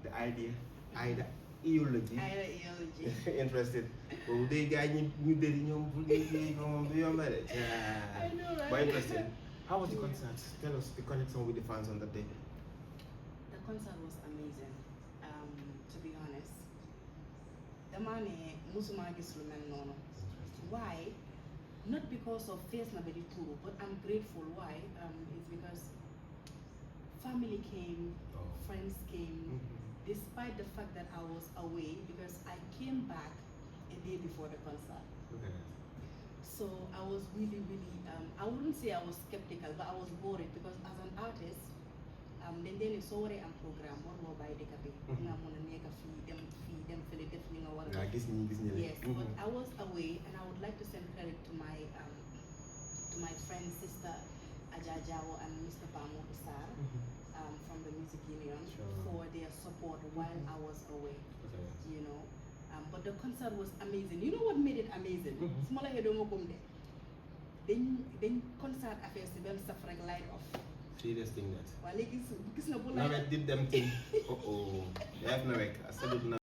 the idea, Ida Eology. Interested. Well, they guy you did in your marriage. I know, right? But interesting. How was the concert? Tell us the connection with the fans on that day. The concert was amazing. To be honest, the man Musuma Gislumen. Why? Not because of face nobody too, but I'm grateful. Why? It's because family came, friends came, despite the fact that I was away, because I came back a day before the concert. Okay. So I was really, I wouldn't say I was skeptical, but I was worried because as an artist, then it's already a program, one more by the cafe. I'm on a nega fee, them fill it definitely one. Yes, but I was away and I would like to send credit to my friend, sister Ajajawo and Mr. Pamo Isar from the Music Union for their support while I was away. You know. But the concert was amazing. You know what made it amazing? Smaller head on then concert affairs them suffering light off. Serious thing that. Well, Now I did them thing. Oh, they have no work. I said it now.